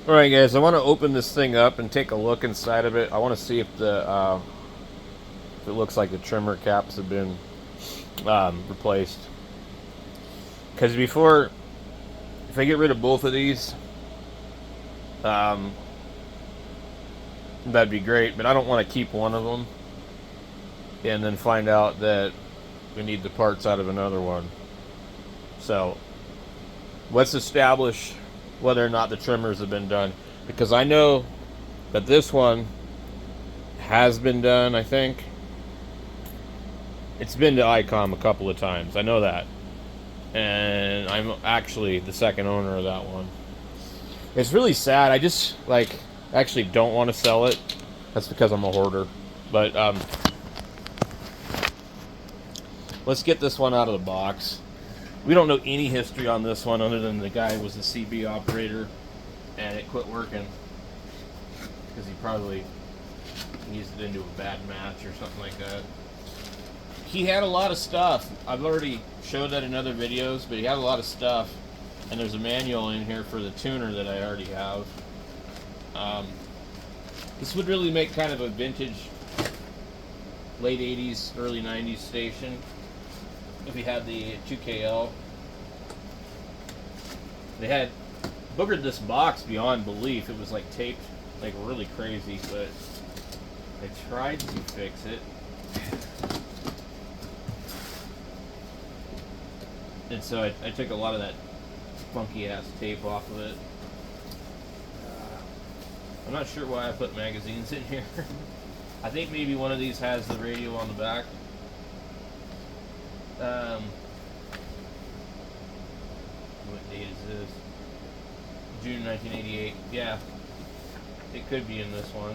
Alright guys, I want to open this thing up and take a look inside of it. I want to see if if it looks like the trimmer caps have been replaced. Because if I get rid of both of these, um, that'd be great. But I don't want to keep one of them and then find out that we need the parts out of another one. So let's establish whether or not the trimmers have been done. Because I know that this one has been done, I think. It's been to Icom a couple of times. I know that. And I'm actually the second owner of that one. It's really sad. I just, actually don't want to sell it. That's because I'm a hoarder. But, let's get this one out of the box. We don't know any history on this one other than the guy was a CB operator and it quit working because he probably eased it into a bad match or something like that. He had a lot of stuff. I've already showed that in other videos, but he had a lot of stuff. And there's a manual in here for the tuner that I already have. This would really make kind of a vintage late 80s, early 90s station if we had the 2KL. They had boogered this box beyond belief. It was like taped like really crazy, but I tried to fix it. And so I took a lot of that funky ass tape off of it. I'm not sure why I put magazines in here. I think maybe one of these has the radio on the back. What date is this? June 1988. Yeah, it could be in this one.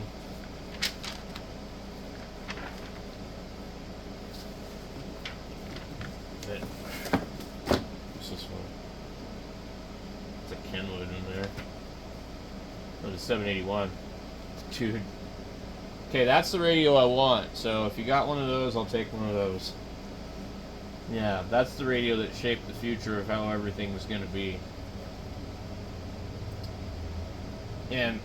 But what's this one? It's a Kenwood in there. Oh, the 781. Dude. Okay, that's the radio I want. So if you got one of those, I'll take one of those. Yeah, that's the radio that shaped the future of how everything was going to be. And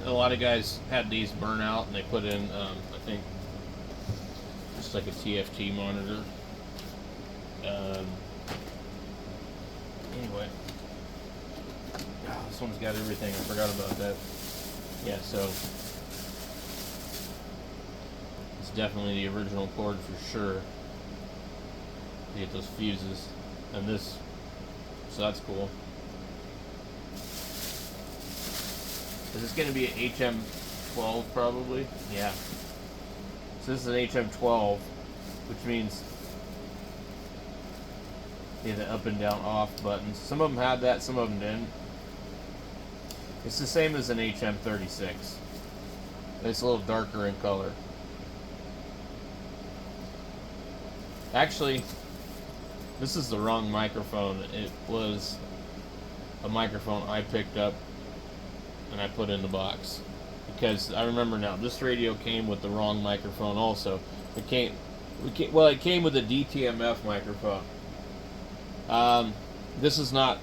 a lot of guys had these burn out and they put in, I think, just like a TFT monitor. Anyway. Oh, this one's got everything. I forgot about that. Yeah, so it's definitely the original cord for sure. You get those fuses. And this, so that's cool. Is this going to be an HM12 probably? Yeah. So this is an HM12, which means the up and down off buttons. Some of them had that, some of them didn't. It's the same as an HM36. It's a little darker in color. Actually, this is the wrong microphone. It was a microphone I picked up and I put in the box. Because I remember now, this radio came with the wrong microphone also. It came with a DTMF microphone. This is not,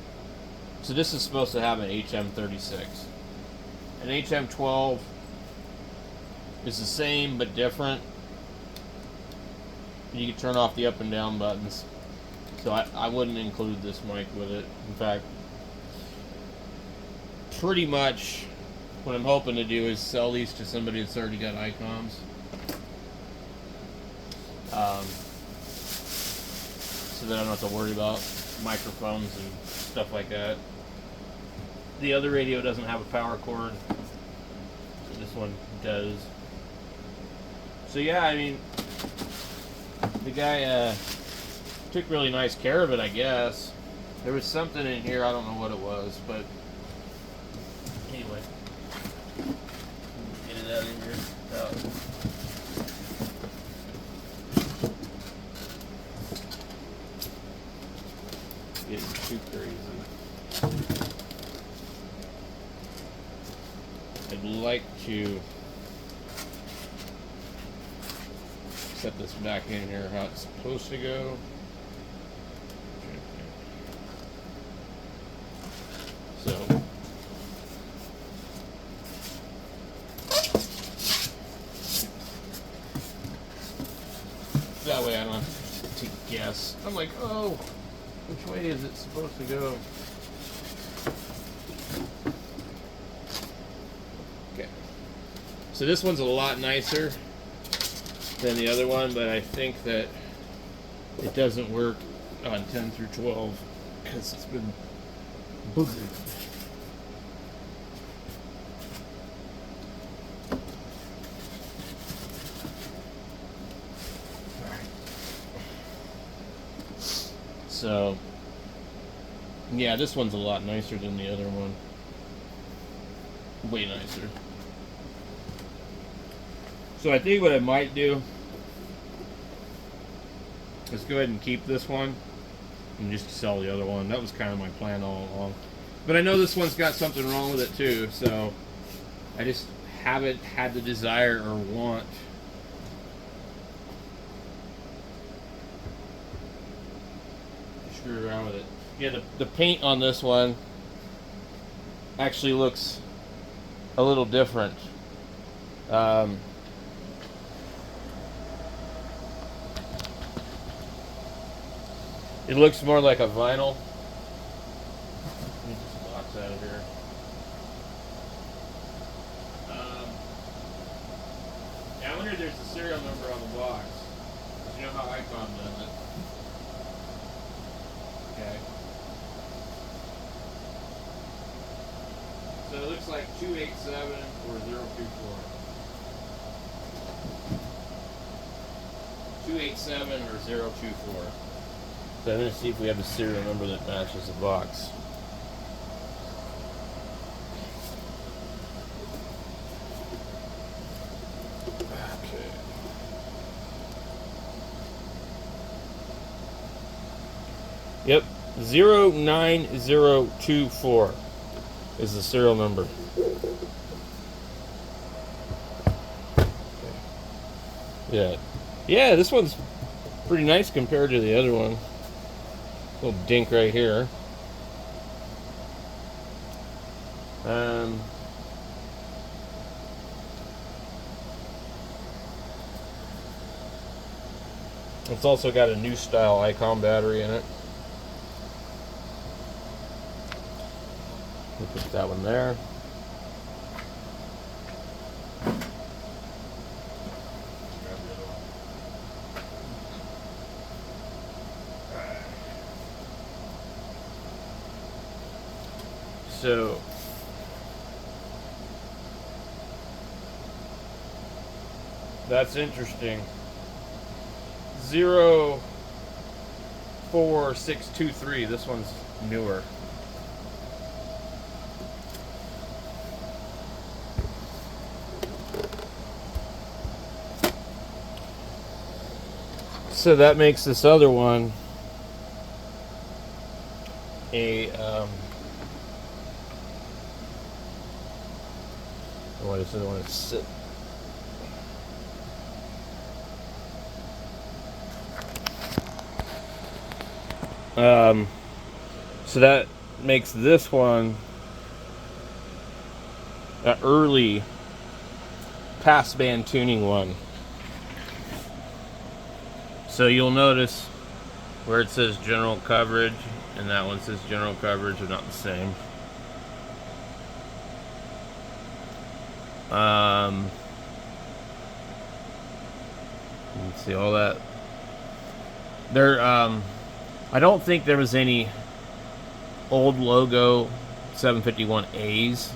so this is supposed to have an HM36. An HM12 is the same but different. You can turn off the up and down buttons. So I wouldn't include this mic with it. In fact, pretty much what I'm hoping to do is sell these to somebody that's already got Icoms. So that I don't have to worry about microphones and stuff like that. The other radio doesn't have a power cord. This one does. So yeah, I mean, the guy took really nice care of it, I guess. There was something in here, I don't know what it was, but anyway. Get it out of here. Getting too crazy. I'd like to set this back in here how it's supposed to go. So That way I don't have to guess. I'm like, oh, which way is it supposed to go? Okay. So this one's a lot nicer than the other one, but I think that it doesn't work on 10 through 12 because it's been boogered. So, yeah, this one's a lot nicer than the other one. Way nicer. So I think what I might do is go ahead and keep this one and just sell the other one. That was kind of my plan all along. But I know this one's got something wrong with it too, so I just haven't had the desire or want to screw around with it. Yeah, the paint on this one actually looks a little different. It looks more like a vinyl. Let me just box out of here. Yeah, I wonder if there's a serial number on the box. You know how Icom does it. Okay. So it looks like 287 or 024. 287 or 024. So I'm going to see if we have a serial number that matches the box. Okay. Yep, 09024 is the serial number. Yeah. Yeah, this one's pretty nice compared to the other one. Little dink right here. It's also got a new style Icom battery in it. We'll put that one there. So that's interesting. 04623. This one's newer. So that makes this other one a what is it? I want to sit. So that makes this one an early passband tuning one. So you'll notice where it says general coverage and that one says general coverage are not the same. You can see all that. There, I don't think there was any old logo 751As,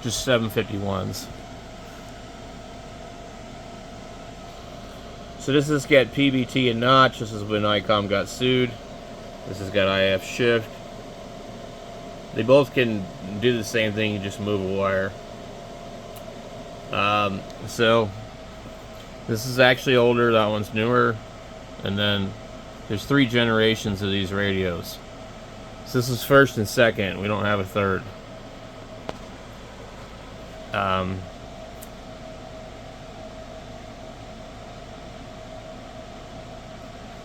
just 751s. So this has got PBT and notch. This is when Icom got sued. This has got IF shift. They both can do the same thing, you just move a wire. So this is actually older, that one's newer, and then there's 3 generations of these radios. So this is first and second, we don't have a third.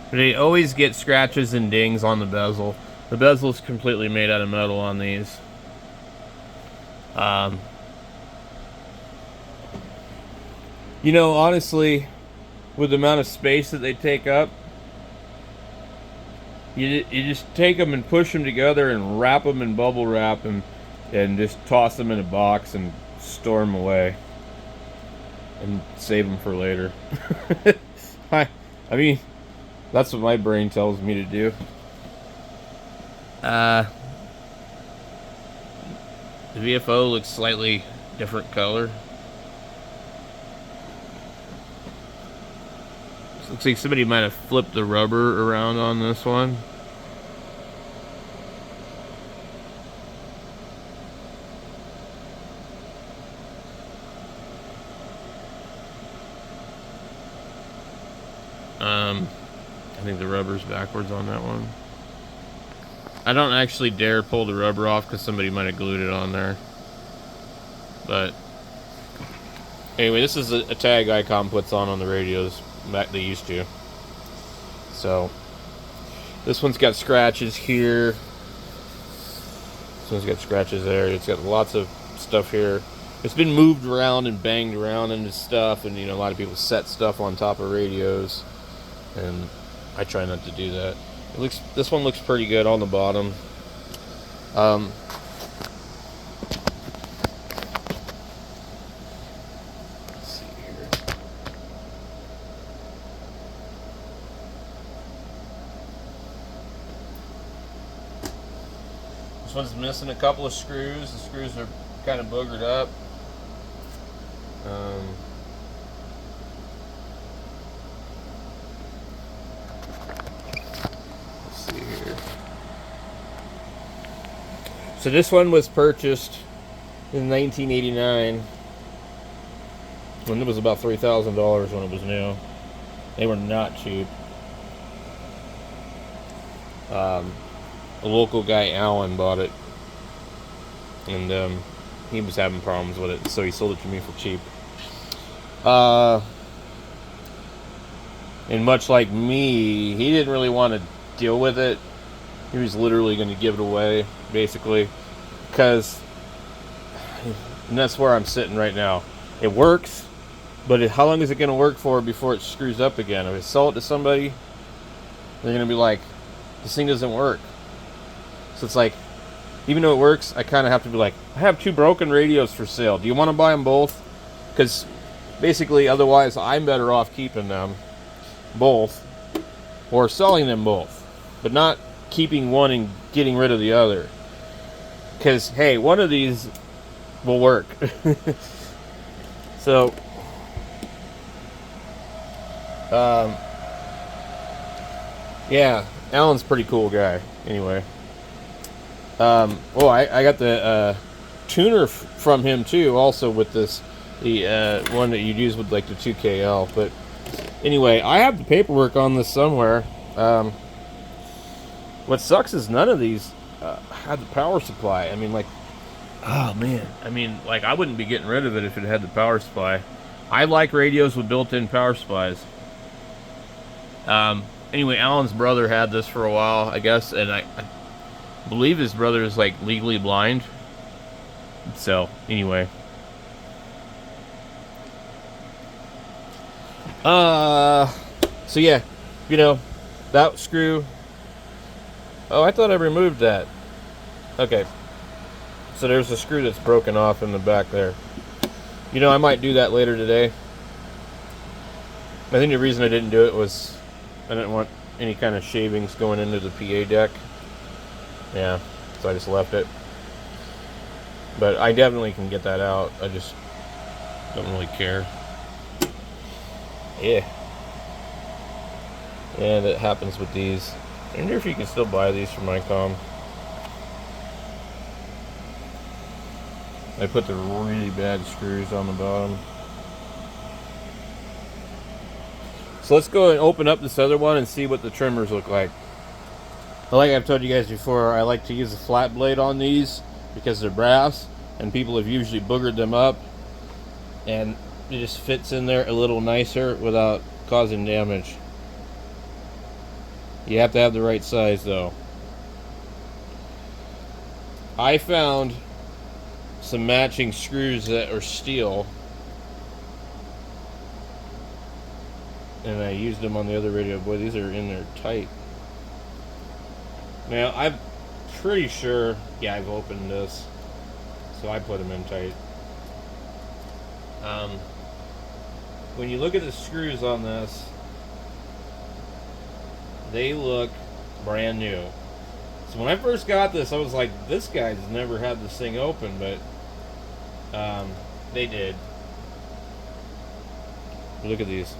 They always get scratches and dings on the bezel. The bezel is completely made out of metal on these. You know, honestly, with the amount of space that they take up. You just take them and push them together and wrap them in bubble wrap and just toss them in a box and store them away and save them for later. I mean, that's what my brain tells me to do. The VFO looks slightly different color. Looks like somebody might have flipped the rubber around on this one. I think the rubber's backwards on that one. I don't actually dare pull the rubber off because somebody might have glued it on there. But anyway, this is a tag Icom puts on the radios. Back they used to. So this one's got scratches here. This one's got scratches there. It's got lots of stuff here. It's been moved around and banged around into stuff, and a lot of people set stuff on top of radios, and I try not to do that. This one looks pretty good on the bottom. This one's missing a couple of screws. The screws are kind of boogered up. Let's see here. So this one was purchased in 1989 when it was about $3,000 when it was new. They were not cheap. A local guy, Alan, bought it, and he was having problems with it, so he sold it to me for cheap. And much like me, he didn't really want to deal with it. He was literally going to give it away, basically, because, and that's where I'm sitting right now. It works, but how long is it going to work for before it screws up again? If I sell it to somebody, they're going to be like, this thing doesn't work. So it's like, even though it works, I kind of have to be like, I have 2 broken radios for sale. Do you want to buy them both? Because basically, otherwise, I'm better off keeping them both or selling them both, but not keeping one and getting rid of the other. Because, hey, one of these will work. So, yeah, Alan's a pretty cool guy. Anyway. I got the tuner from him too, also with the one that you'd use with like the 2KL. But anyway, I have the paperwork on this somewhere. What sucks is none of these had the power supply. I mean, like, oh man, I mean, like, I wouldn't be getting rid of it if it had the power supply. I like radios with built-in power supplies. Anyway, Alan's brother had this for a while, I guess, and I believe his brother is like legally blind. So anyway, so yeah, that screw. Oh, I thought I removed that. Okay, so there's a screw that's broken off in the back there. I might do that later today. I think the reason I didn't do it was I didn't want any kind of shavings going into the PA deck. Yeah, so I just left it. But I definitely can get that out. I just don't really care. Yeah. Yeah, that happens with these. I wonder if you can still buy these from Icom. I put the really bad screws on the bottom. So let's go and open up this other one and see what the trimmers look like. Like I've told you guys before, I like to use a flat blade on these because they're brass, and people have usually boogered them up, and it just fits in there a little nicer without causing damage. You have to have the right size though. I found some matching screws that are steel, and I used them on the other radio. Boy, these are in there tight. Now, I'm pretty sure, yeah, I've opened this, so I put them in tight. When you look at the screws on this, they look brand new. So when I first got this, I was like, this guy's never had this thing open, but they did. Look at these.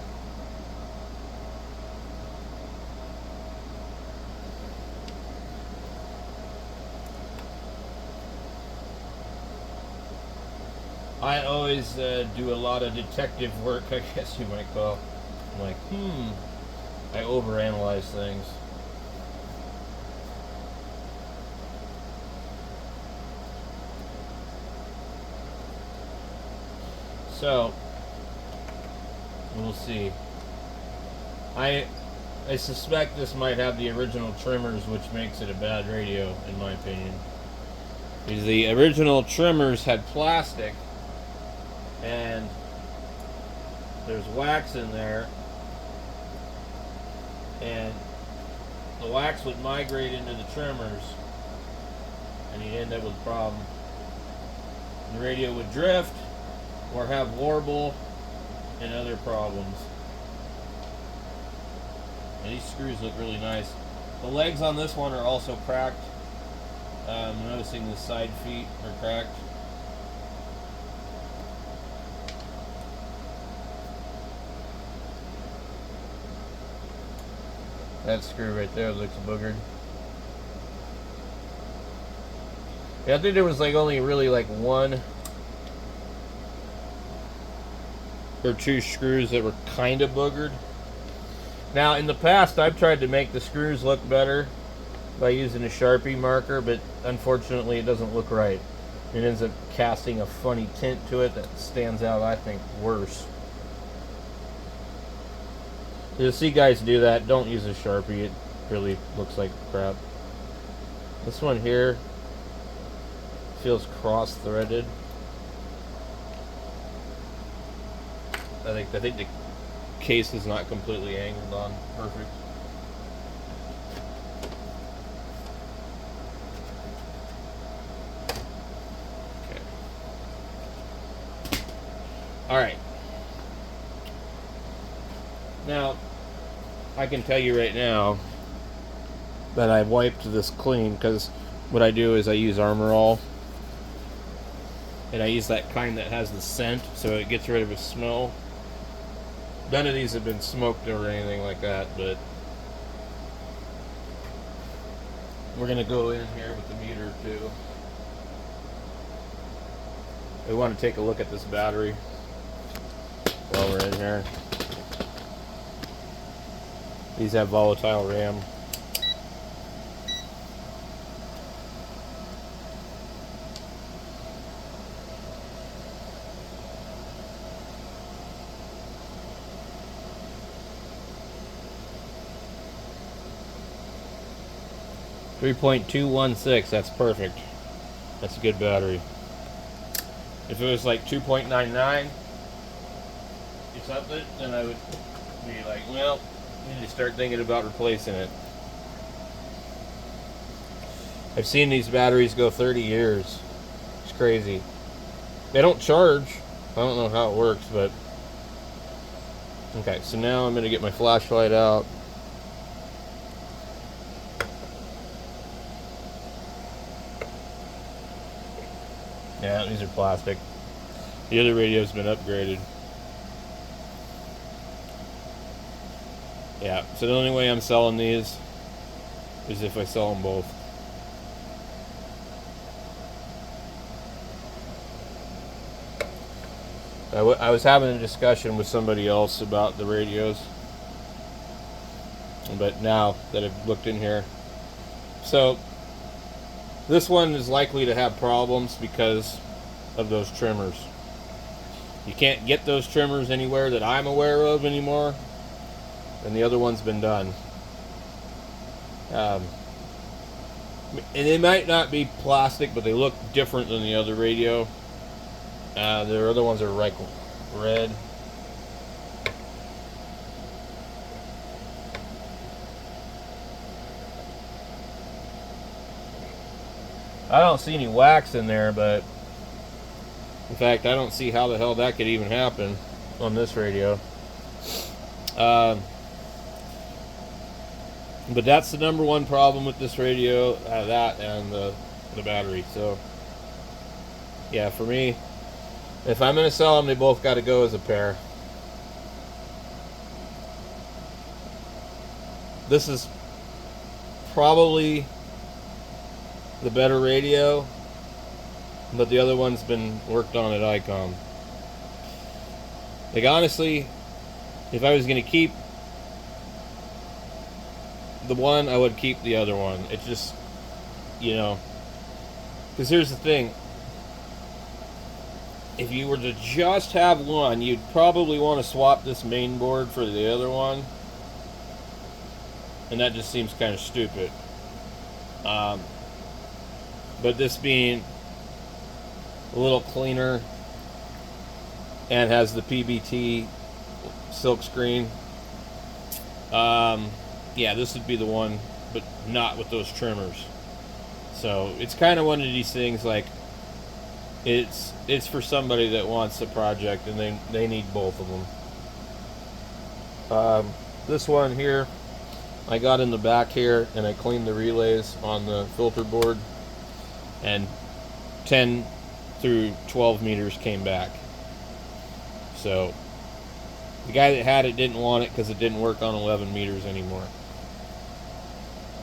I always do a lot of detective work, I guess you might call. I'm like, I overanalyze things. So, we'll see. I suspect this might have the original trimmers, which makes it a bad radio, in my opinion. Because the original trimmers had plastic, and there's wax in there, and the wax would migrate into the trimmers, and you'd end up with a problem. The radio would drift, or have warble, and other problems. And these screws look really nice. The legs on this one are also cracked. I'm noticing the side feet are cracked. That screw right there looks boogered. Yeah, I think there was like only really like one or two screws that were kind of boogered. Now, in the past, I've tried to make the screws look better by using a Sharpie marker, but unfortunately, it doesn't look right. It ends up casting a funny tint to it that stands out, I think, worse. You'll see guys do that. Don't use a Sharpie. It really looks like crap. This one here feels cross-threaded. I think the case is not completely angled on perfect. Okay. All right. Now, I can tell you right now that I wiped this clean, because what I do is I use Armor All, and I use that kind that has the scent, so it gets rid of the smell. None of these have been smoked or anything like that, but we're going to go in here with the meter too. We want to take a look at this battery while we're in here. These have volatile RAM. .216, that's perfect. That's a good battery. If it was like 2.99 or something, then I would be like, well, we need to start thinking about replacing it. I've seen these batteries go 30 years. It's crazy. They don't charge. I don't know how it works, but okay, so now I'm going to get my flashlight out. Yeah, these are plastic. The other radio's been upgraded. Yeah, so the only way I'm selling these is if I sell them both. I was having a discussion with somebody else about the radios, but now that I've looked in here, so this one is likely to have problems because of those trimmers. You can't get those trimmers anywhere that I'm aware of anymore, and the other one's been done. And they might not be plastic, but they look different than the other radio. The other ones are like red. I don't see any wax in there, but in fact, I don't see how the hell that could even happen on this radio. But that's the number one problem with this radio, that and the battery. So, yeah, for me, if I'm going to sell them, they both got to go as a pair. This is probably the better radio, but the other one's been worked on at Icom. Like, honestly, if I was going to keep the one, I would keep the other one. It's just, you know, because here's the thing. If you were to just have one, you'd probably want to swap this main board for the other one. And that just seems kind of stupid. But this being a little cleaner and has the PBT silk screen, yeah, this would be the one, but not with those trimmers. So it's kind of one of these things, like, it's for somebody that wants a project and they need both of them. This one here, I got in the back here and I cleaned the relays on the filter board, and 10 through 12 meters came back. So the guy that had it didn't want it because it didn't work on 11 meters anymore.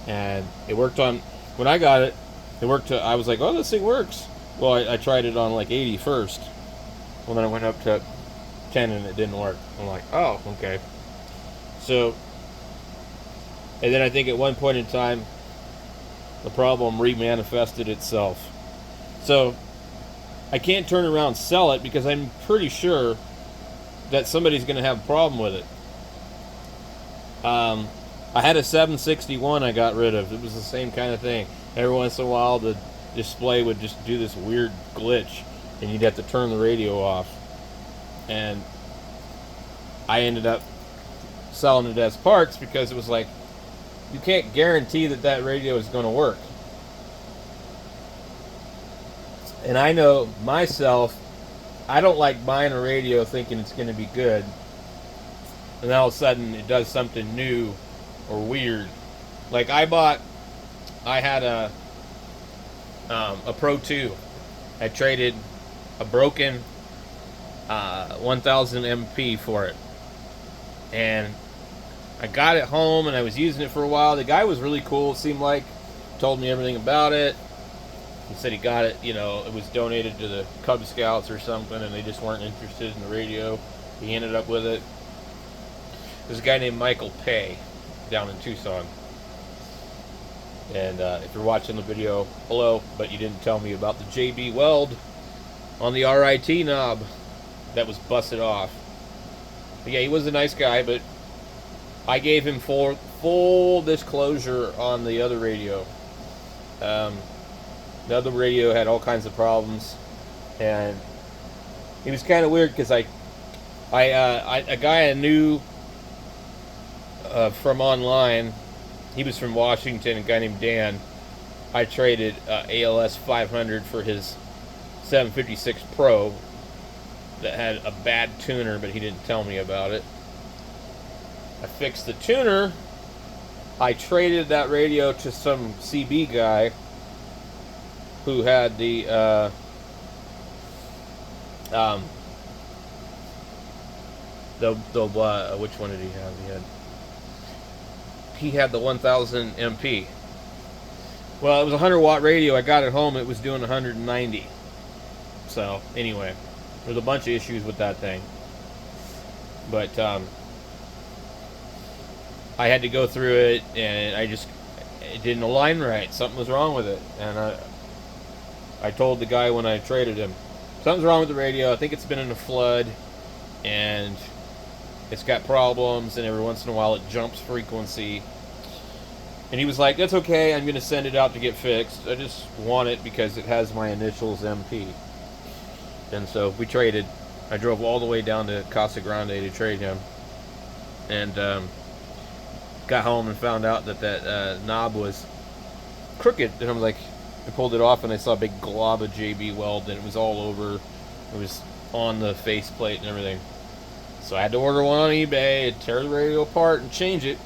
And it worked on, when I got it, it worked to, I was like, oh, this thing works. Well, I tried it on like 80 first. Well, then I went up to 10 and it didn't work. I'm like, oh, okay. So, and then I think at one point in time, the problem remanifested itself. So, I can't turn around and sell it because I'm pretty sure that somebody's going to have a problem with it. I had a 761 I got rid of. It was the same kind of thing. Every once in a while, the display would just do this weird glitch, and you'd have to turn the radio off. And I ended up selling it as parts because it was like, you can't guarantee that that radio is going to work. And I know myself, I don't like buying a radio thinking it's going to be good, and all of a sudden it does something new or weird. Like I had a Pro 2. I traded a broken 1000 MP for it, and I got it home and I was using it for a while. The guy was really cool, it seemed like. Told me everything about it. He said he got it, you know, it was donated to the Cub Scouts or something, and they just weren't interested in the radio. He ended up with it. There's a guy named Michael Pay down in Tucson. And if you're watching the video, hello, but you didn't tell me about the JB Weld on the RIT knob that was busted off. But yeah, he was a nice guy, but I gave him full disclosure on the other radio. The other radio had all kinds of problems, and it was kind of weird because a guy I knew from online, he was from Washington, a guy named Dan. I traded ALS 500 for his 756 Pro that had a bad tuner, but he didn't tell me about it. I fixed the tuner. I traded that radio to some CB guy who had the which one did he have? He had the 1000 MP. Well, it was a 100-watt radio. I got it home. It was doing 190. So anyway, there's a bunch of issues with that thing. But I had to go through it, and it didn't align right. Something was wrong with it, and I told the guy when I traded him, something's wrong with the radio. I think it's been in a flood, and it's got problems, and every once in a while it jumps frequency. And he was like, that's okay, I'm going to send it out to get fixed. I just want it because it has my initials MP. And so we traded. I drove all the way down to Casa Grande to trade him. And got home and found out that knob was crooked. And I'm like, I pulled it off and I saw a big glob of JB Weld, and it was all over. It was on the faceplate and everything. So I had to order one on eBay and tear the radio apart and change it.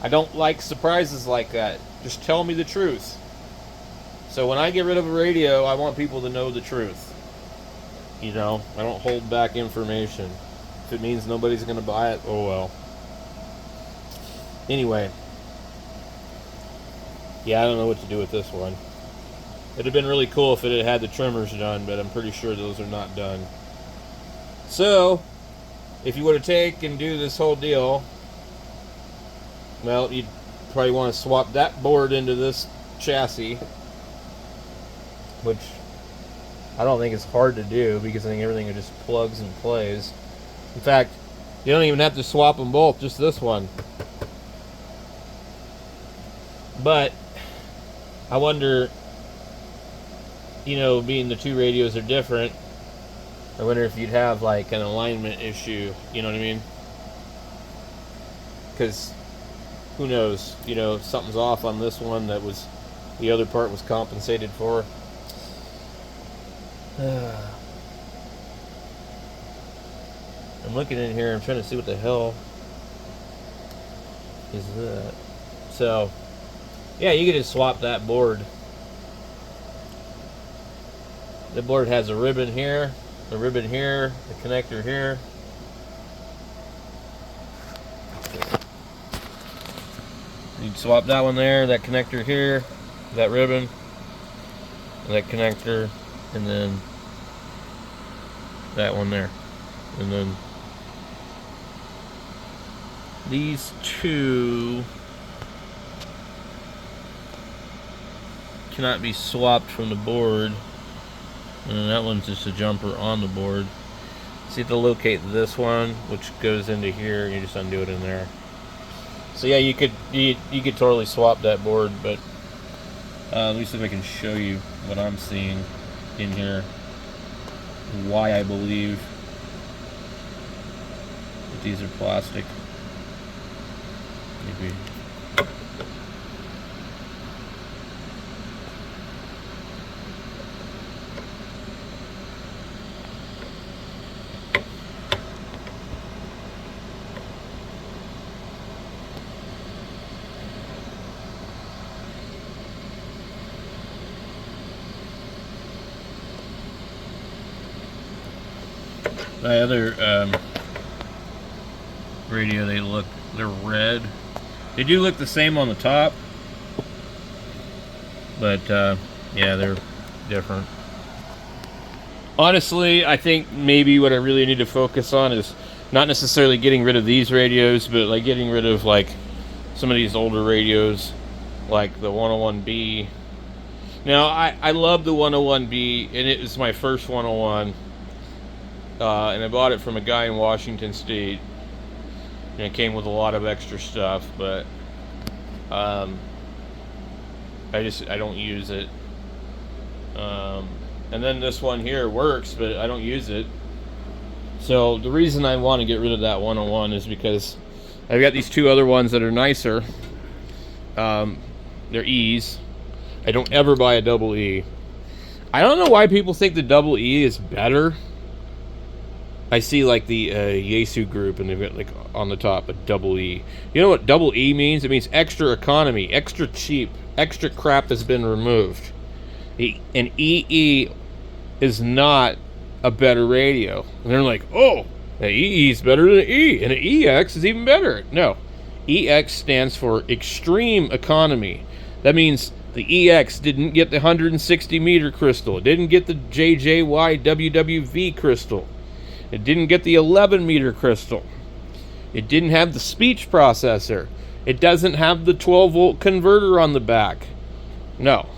I don't like surprises like that. Just tell me the truth. So when I get rid of a radio, I want people to know the truth. You know, I don't hold back information. If it means nobody's going to buy it, oh well. Anyway. Yeah, I don't know what to do with this one. It'd have been really cool if it had had the trimmers done, but I'm pretty sure those are not done. So, if you were to take and do this whole deal, well, you'd probably want to swap that board into this chassis, which I don't think is hard to do because I think everything just plugs and plays. In fact, you don't even have to swap them both, just this one. But I wonder, you know, being the two radios are different, I wonder if you'd have like an alignment issue, you know what I mean? Because who knows, you know, something's off on this one that was, the other part was compensated for. I'm looking in here, I'm trying to see what the hell is that. So, yeah, you could just swap that board. The board has a ribbon here, a ribbon here, a connector here. You'd swap that one there, that connector here, that ribbon, that connector, and then that one there. And then these two cannot be swapped from the board. And that one's just a jumper on the board. So you have to locate this one, which goes into here, and you just undo it in there. So yeah, you could totally swap that board, but at least if I can show you what I'm seeing in here, why I believe that these are plastic. Maybe. My other radio, they're red. They do look the same on the top, but yeah, they're different. Honestly, I think maybe what I really need to focus on is not necessarily getting rid of these radios, but like getting rid of like some of these older radios, like the 101B. Now, I love the 101B, and it was my first 101. And I bought it from a guy in Washington State, and it came with a lot of extra stuff, but I don't use it. And then this one here works, but I don't use it. So the reason I want to get rid of that 101 is because I've got these two other ones that are nicer. They're E's. I don't ever buy a double E. I don't know why people think the double E is better. I see like the Yaesu group, and they've got like on the top a double E. You know what double E means? It means extra economy, extra cheap, extra crap that's been removed. An EE is not a better radio. And they're like, oh, an EE is better than an E, and an EX is even better. No, EX stands for extreme economy. That means the EX didn't get the 160 meter crystal. It didn't get the JJY WWV crystal. It didn't get the 11 meter crystal. It didn't have the speech processor. It doesn't have the 12 volt converter on the back. No.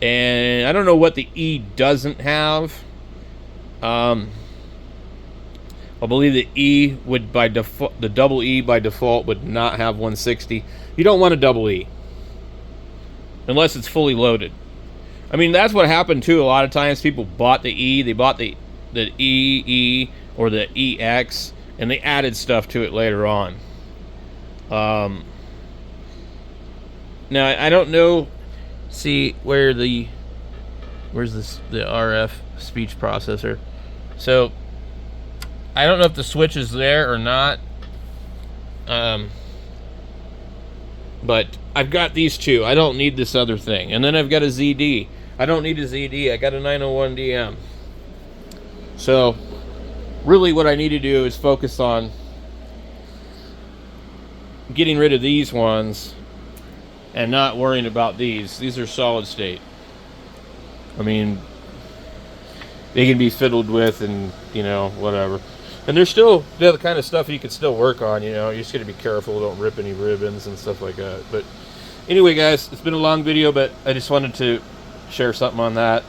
And I don't know what the E doesn't have. I believe the E would by default, the double E by default would not have 160. You don't want a double E unless it's fully loaded. I mean, that's what happened too. A lot of times people bought the E, they bought the EE or the EX, and they added stuff to it later on. Now, I don't know see where where's the RF speech processor. So I don't know if the switch is there or not, but I've got these two. I don't need this other thing. And then I've got a ZD. I don't need a ZD. I got a 901DM. So really what I need to do is focus on getting rid of these ones and not worrying about these. These are solid state. I mean, they can be fiddled with and, you know, whatever. And they're the kind of stuff you can still work on, you know. You just got to be careful, don't rip any ribbons and stuff like that. But anyway, guys, it's been a long video, but I just wanted to share something on that.